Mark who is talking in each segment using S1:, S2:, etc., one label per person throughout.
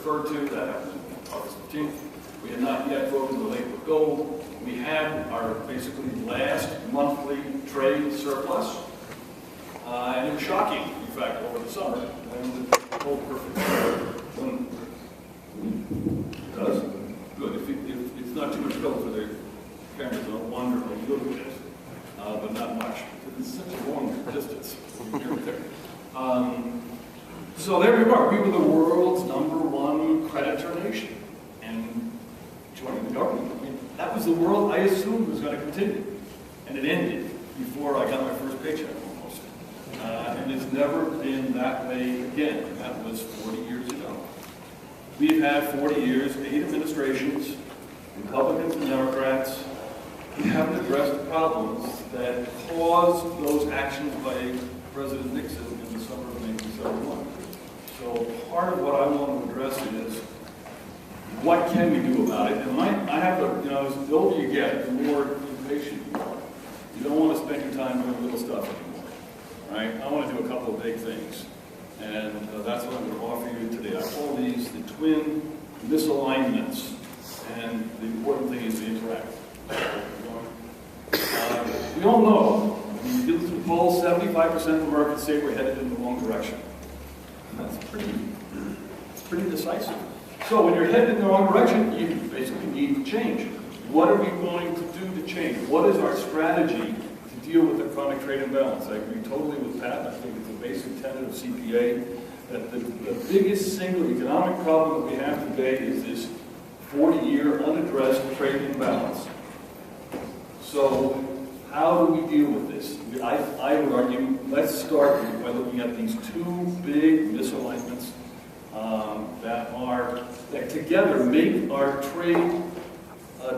S1: referred to. That happened on August 15th. We had not yet broken the lake with gold. We had our basically last monthly trade surplus. And it was shocking, in fact, over the summer. And the whole perfect when it does. Good. If it's not too much trouble for the cameras, I'll wander a little bit, but not much. It's such a long distance from here to there. So there we were. We were the world's #1 creditor nation. And joining the government, I mean, that was the world I assumed was going to continue. And it ended before I got my first paycheck almost. And it's never been that way again. And that was 40 years ago. We've had 40 years, 8 administrations, Republicans and Democrats. We haven't addressed the problems that caused those actions by President Nixon in the summer of 1971. So part of what I want to address is, what can we do about it? And I have to, as the older you get, the more impatient you are. You don't want to spend your time doing little stuff anymore, right? I want to do a couple of big things. And that's what I'm going to offer you today. I call these the twin misalignments. And the important thing is to interact. We all know, when you get to the polls, 75% of Americans say we're headed in the wrong direction. That's pretty decisive. So when you're headed in the wrong direction, you basically need to change. What are we going to do to change? What is our strategy to deal with the chronic trade imbalance? I agree totally with Pat. I think it's a basic tenet of CPA that the biggest single economic problem that we have today is this 40-year unaddressed trade imbalance. So how do we deal with this? I would argue, let's start by looking at these 2 big misalignments that together make our trade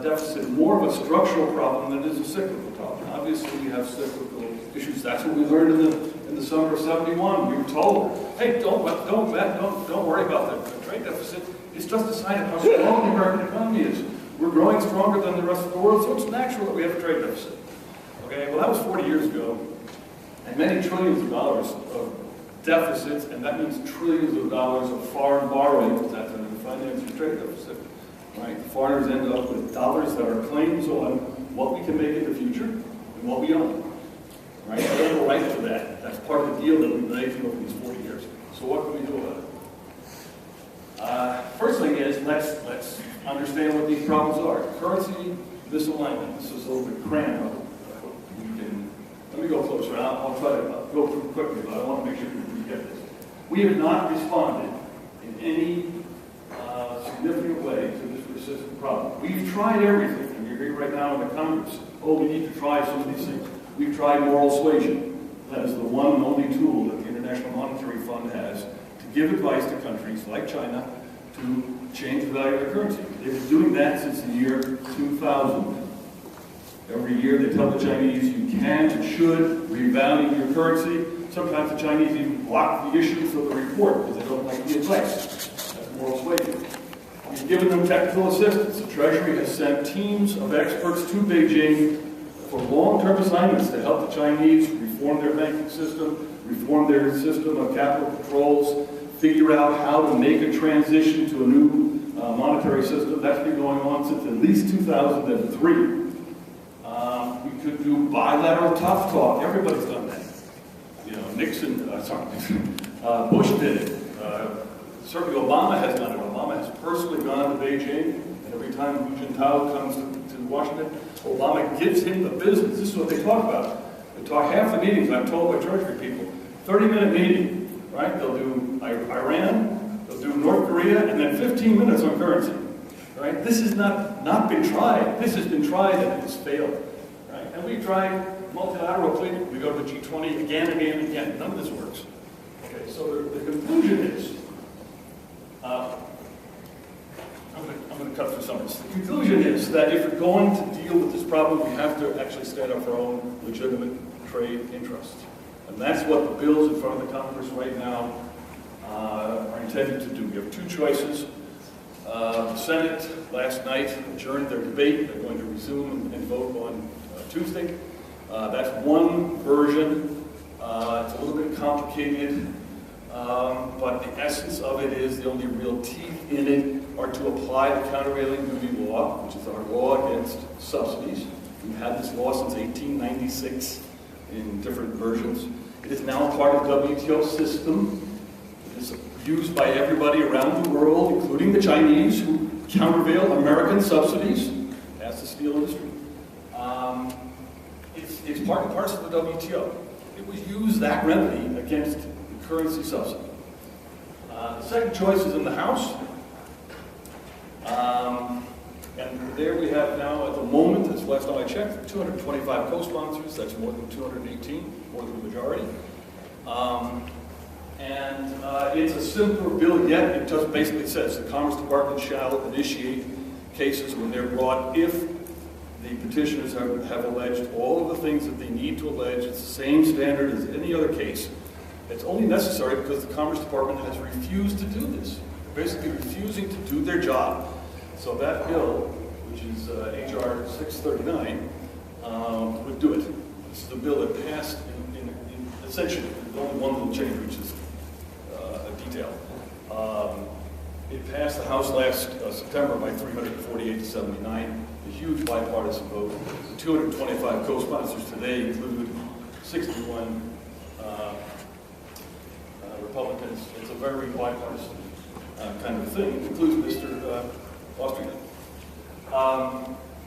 S1: deficit more of a structural problem than it is a cyclical problem. Obviously, we have cyclical issues. That's what we learned in the summer of '71. We were told, hey, don't worry about the trade deficit. It's just a sign of how strong the American economy is. We're growing stronger than the rest of the world, so it's natural that we have a trade deficit. Okay, well, that was 40 years ago, and many trillions of dollars of deficits, and that means trillions of dollars of foreign borrowing that's going to finance your trade deficit. Right? Foreigners end up with dollars that are claims on what we can make in the future and what we own. Right? They have a right to that. That's part of the deal that we've been making over these 40 years. So what can we do about it? First thing is, let's understand what these problems are. Currency misalignment. This is a little bit cramped. Let me go closer. I'll try to go through quickly, but I want to make sure you get this. We have not responded in any significant way to this persistent problem. We've tried everything, and you're here right now in the Congress. Oh, we need to try some of these things. We've tried moral suasion. That is the one and only tool that the International Monetary Fund has to give advice to countries like China to change the value of their currency. They've been doing that since the year 2000. Every year they tell the Chinese you can and should revalue your currency. Sometimes the Chinese even block the issuance of the report because they don't like the advice. That's moral suasion. We've given them technical assistance. The Treasury has sent teams of experts to Beijing for long-term assignments to help the Chinese reform their banking system, reform their system of capital controls, figure out how to make a transition to a new monetary system. That's been going on since at least 2003. We could do bilateral tough talk. Everybody's done that. Bush did it. Certainly Obama has done it. Obama has personally gone to Beijing, and every time Hu Jintao comes to Washington, Obama gives him the business. This is what they talk about. They talk half the meetings, I'm told by Treasury people, 30-minute meeting, right? They'll do Iran, they'll do North Korea, and then 15 minutes on currency, right? This has not been tried. This has been tried and it's failed, right? And we've tried multilateral cleaning. We go to the G20 again and again and again. None of this works. Okay, so the conclusion is, I'm going to cut through some of this. The conclusion is that if we're going to deal with this problem, we have to actually stand up for our own legitimate trade interests. And that's what the bills in front of the Congress right now are intended to do. We have 2 choices. The Senate last night adjourned their debate. They're going to resume and vote on Tuesday. That's one version. It's a little bit complicated. but the essence of it is the only real teeth in it are to apply the countervailing duty law, which is our law against subsidies. We've had this law since 1896 in different versions. It is now part of the WTO system. It is used by everybody around the world, including the Chinese, who countervail American subsidies, as the steel industry. It's part and parcel of the WTO. It was used, that remedy, against the currency subsidy. The second choice is in the House. And there we have now, at the moment, as last time I checked, 225 co-sponsors. That's more than 218, more than the majority. It's a simpler bill, yet it just basically says the Commerce Department shall initiate cases when they're brought if the petitioners have alleged all of the things that they need to allege. It's the same standard as any other case. It's only necessary because the Commerce Department has refused to do this. They're basically refusing to do their job. So that bill, which is H.R. 639, would do it. This is the bill that passed in essentially, the only one little change, which is a detail. It passed the House last September by 348 to 79, a huge bipartisan vote. The 225 co-sponsors today include 61 Republicans. It's a very bipartisan kind of thing. It includes Mr. Austrian.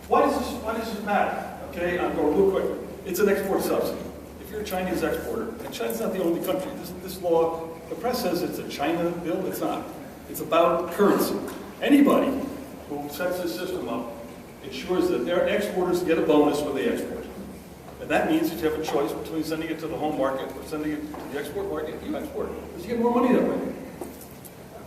S1: Why does this matter? Okay, I'm going real quick. It's an export subsidy. If you're a Chinese exporter, and China's not the only country, this law, the press says it's a China bill. It's not. It's about currency. Anybody who sets this system up ensures that their exporters get a bonus when they export. And that means that you have a choice between sending it to the home market or sending it to the export market. You export it, because you get more money that way.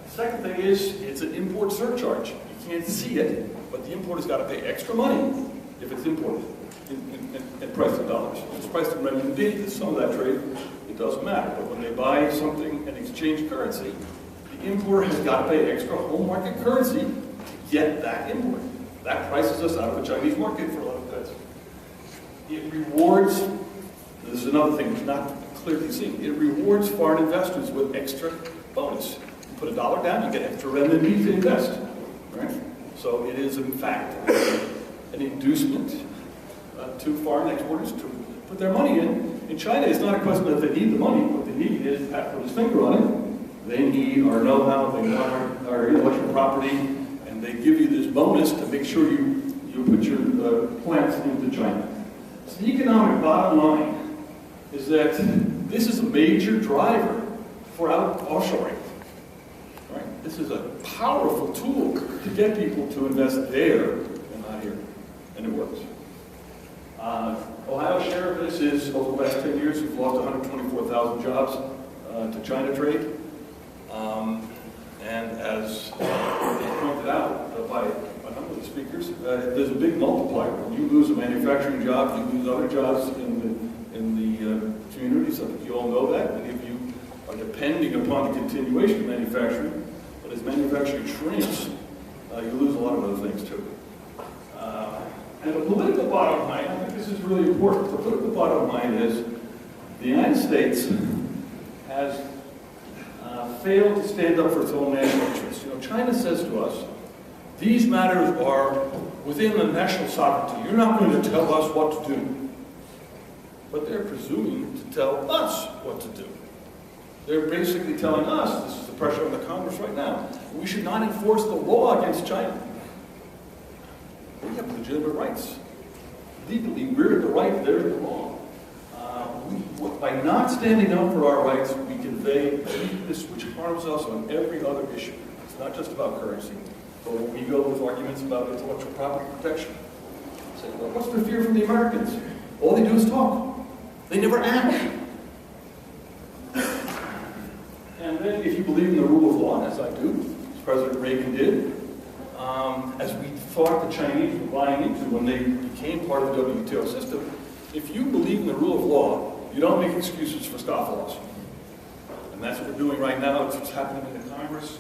S1: The second thing is, it's an import surcharge. You can't see it, but the importer's got to pay extra money if it's imported and priced in dollars. If it's priced in renminbi, some of that trade, it doesn't matter. But when they buy something and exchange currency, the importer has got to pay extra home market currency to get that import. That prices us out of the Chinese market for a lot of goods. It rewards, this is another thing that's not clearly seen, it rewards foreign investors with extra bonus. You put $1 down, you get extra renminbi to invest. Right? So it is, in fact, an inducement to foreign exporters to put their money in. In China, it's not a question that they need the money. What they need is, Pat put his finger on it, they need our know-how, they want our intellectual property, and they give you this bonus to make sure you put your plants into China. So the economic bottom line is that this is a major driver for offshoring. Right? This is a powerful tool to get people to invest there and not here, and it works. Ohio's share of this is, over the last 10 years, we've lost 124,000 jobs to China trade. And as pointed out by a number of the speakers, there's a big multiplier. When you lose a manufacturing job, you lose other jobs in the communities. I think you all know that. Many of you are depending upon the continuation of manufacturing. But as manufacturing shrinks, you lose a lot of other things too. And the political bottom line, I think this is really important. The political bottom line is the United States has failed to stand up for its own national interests. You know, China says to us, these matters are within the national sovereignty. You're not going to tell us what to do. But they're presuming to tell us what to do. They're basically telling us, this is the pressure on the Congress right now, we should not enforce the law against China. We have legitimate rights. Legally, we're the right, they're the wrong. By not standing up for our rights, we convey weakness which harms us on every other issue. It's not just about currency, but when we go with arguments about intellectual property protection, say, well, what's the fear from the Americans? All they do is talk. They never act. And then if you believe in the rule of law, as I do, as President Reagan did, as we thought the Chinese were buying into when they became part of the WTO system, if you believe in the rule of law, you don't make excuses for scofflaws. And that's what we're doing right now. It's what's happening in the Congress.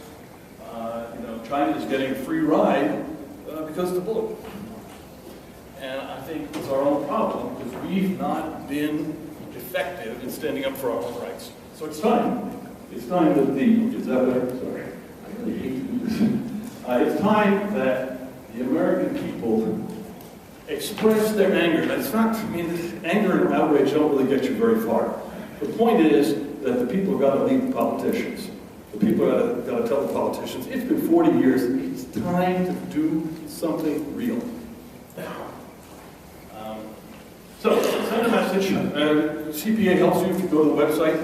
S1: China is getting a free ride because of the bullet. And I think it's our own problem because we've not been effective in standing up for our own rights. So it's time. It's time that is that better? Sorry. I really hate to do this. It's time that the American people express their anger. That's not, I mean, anger and outrage don't really get you very far. The point is that the people have got to lead the politicians. The people have got to tell the politicians, it's been 40 years, it's time to do something real. So, send a message. CPA helps you if you go to the website,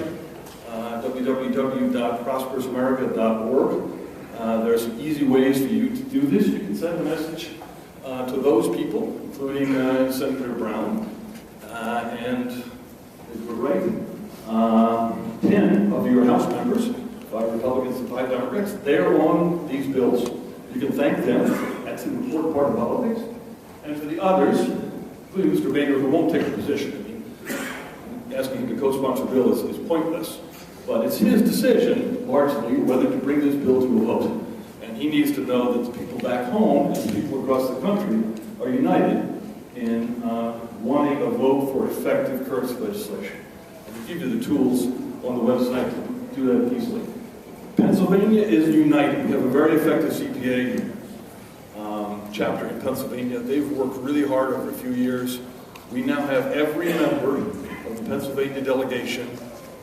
S1: www.prosperousamerica.org. There's easy ways for you to do this. You can send a message to those people, including Senator Brown, and if we're right, 10 of your House members, 5 Republicans and 5 Democrats, they're on these bills. You can thank them. That's an important part of politics. And for the others, including Mr. Boehner, who won't take a position, I mean, asking him to co-sponsor a bill is pointless. But it's his decision, largely, whether to bring this bill to a vote. And he needs to know that the people back home and the people across the country are united in wanting a vote for effective currency legislation. And we give you the tools on the website to do that easily. Pennsylvania is united. We have a very effective CPA chapter in Pennsylvania. They've worked really hard over a few years. We now have every member of the Pennsylvania delegation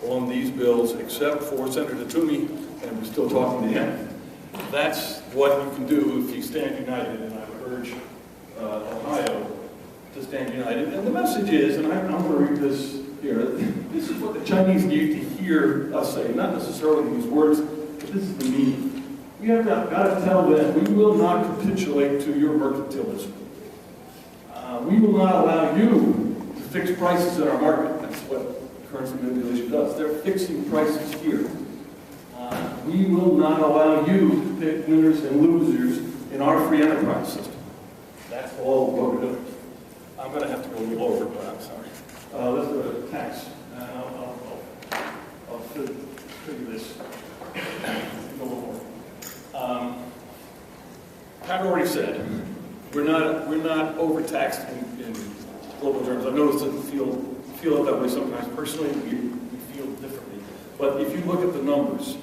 S1: on these bills, except for Senator Toomey, and we're still talking to him. That's what you can do if you stand united, and I would urge Ohio to stand united. And the message is, and I'm going to read this here, this is what the Chinese need to hear us say, not necessarily these words, but this is the meaning. We have got to tell them, we will not capitulate to your mercantilism. We will not allow you to fix prices in our market. That's what currency manipulation does. They're fixing prices here. We will not allow you to pick winners and losers in our free enterprise system. That's all what we're doing. I'm going to have to go a little over, but I'm sorry. Let's go to tax. I'll figure this. Go more. Pat already said we're not overtaxed in global terms. I've noticed that feel it that way sometimes. Personally, we feel differently. But if you look at the numbers,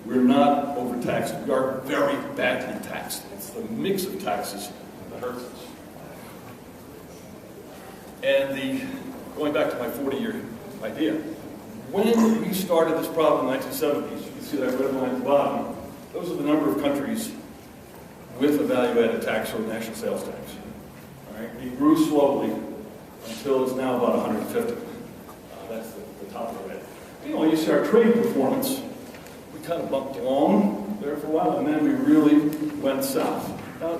S1: we're not overtaxed. We are very badly taxed. It's the mix of taxes that hurts us. And going back to my 40-year idea, when we started this problem in the 1970s, you can see that red line at the bottom, those are the number of countries with a value-added tax or national sales tax. All right? It grew slowly until it's now about 150. That's the top of it. You see our trade performance, we kind of bumped along there for a while, and then we really went south. Now,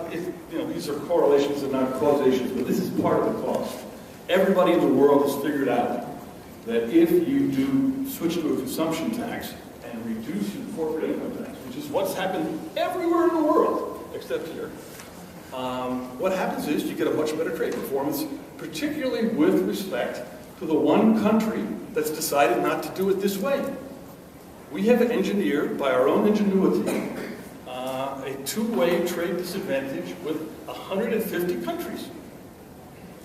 S1: these are correlations and not causations, but this is part of the cause. Everybody in the world has figured out that if you do switch to a consumption tax and reduce your corporate income tax, which is what's happened everywhere in the world, except here, what happens is you get a much better trade performance, particularly with respect to the one country that's decided not to do it this way. We have engineered, by our own ingenuity, a two-way trade disadvantage with 150 countries.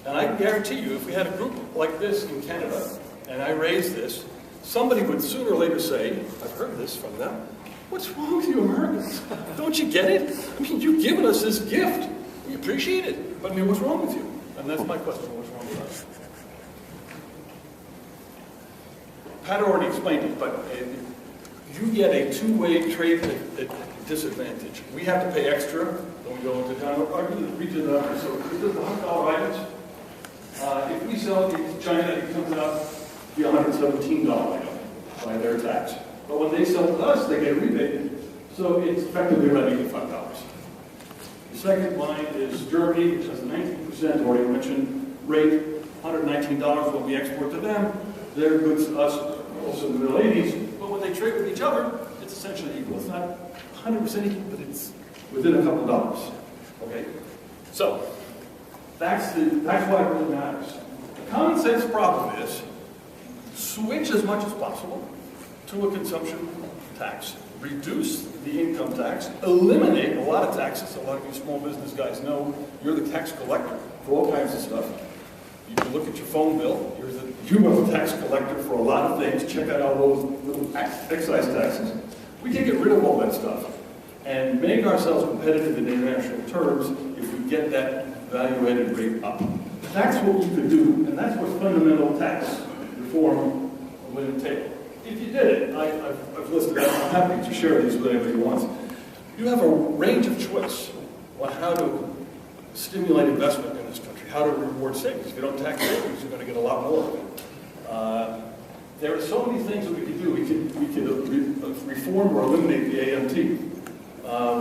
S1: And I guarantee you, if we had a group like this in Canada, and I raised this, somebody would sooner or later say, I've heard this from them, what's wrong with you Americans? Don't you get it? I mean, you've given us this gift. We appreciate it. But I mean, what's wrong with you? And that's my question, what's wrong with us? Pat already explained it, but you get a two-way trade disadvantage. We have to pay extra when we go into China. So this is the $100 items. If we sell it to China, it comes out to be $117 item by their tax. But when they sell to us, they get rebated. So it's effectively about $85. The second line is Germany, which has a 19%, already mentioned, rate, $119 when we export to them. Their goods to us, also in the middle 80s. But when they trade with each other, it's essentially equal. It's not 100% equal, but it's within a couple of dollars. Okay? So, that's why it really matters. The common sense problem is, switch as much as possible to a consumption tax. Reduce the income tax, eliminate a lot of taxes. A lot of you small business guys know you're the tax collector for all kinds of stuff. You can look at your phone bill. You are the tax collector for a lot of things. Check out all those little excise taxes. We can get rid of all that stuff and make ourselves competitive in international terms if we get that value-added rate up. That's what we could do, and that's what fundamental tax reform would entail. If you did it, I've listed out, I'm happy to share these with anybody who wants. You have a range of choice on how to stimulate investment in this country, how to reward savings. If you don't tax savings, you're going to get a lot more of it. There are so many things that we could do. We could reform or eliminate the AMT.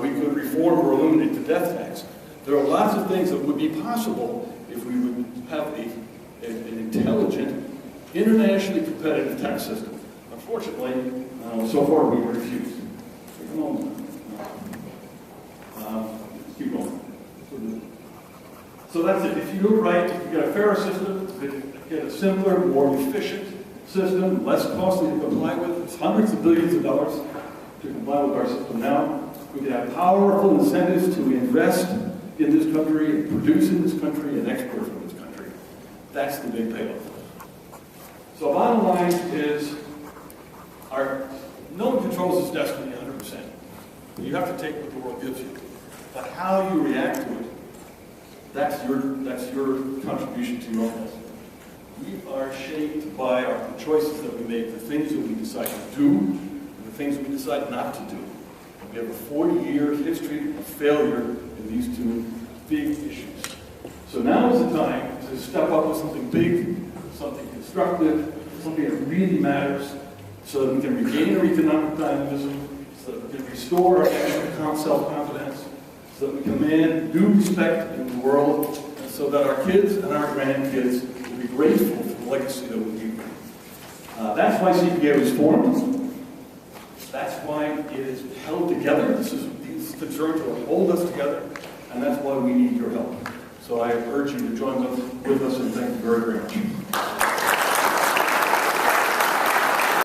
S1: We could reform or eliminate the death tax. There are lots of things that would be possible if we would have an intelligent, internationally competitive tax system. Unfortunately, so far we refuse. Take a moment. Keep going. So that's it. If you do it right, you get a fairer system, you get a simpler, more efficient system, less costly to comply with. It's hundreds of billions of dollars to comply with our system now. We can have powerful incentives to invest in this country, and produce in this country, and export from this country. That's the big payoff. So bottom line is, no one controls his destiny 100%. You have to take what the world gives you. But how you react to it, that's your contribution to your health. We are shaped by the choices that we make, the things that we decide to do, and the things that we decide not to do. We have a 40-year history of failure in these two big issues. So now is the time to step up with something big, something constructive, something that really matters, so that we can regain our economic dynamism, so that we can restore our national self-confidence, so that we command due respect in the world, and so that our kids and our grandkids will be grateful for the legacy that we leave. That's why CPA was formed. That's why it is held together. These concerns will hold us together, and that's why we need your help. So I urge you to join with us, and thank you very, very much.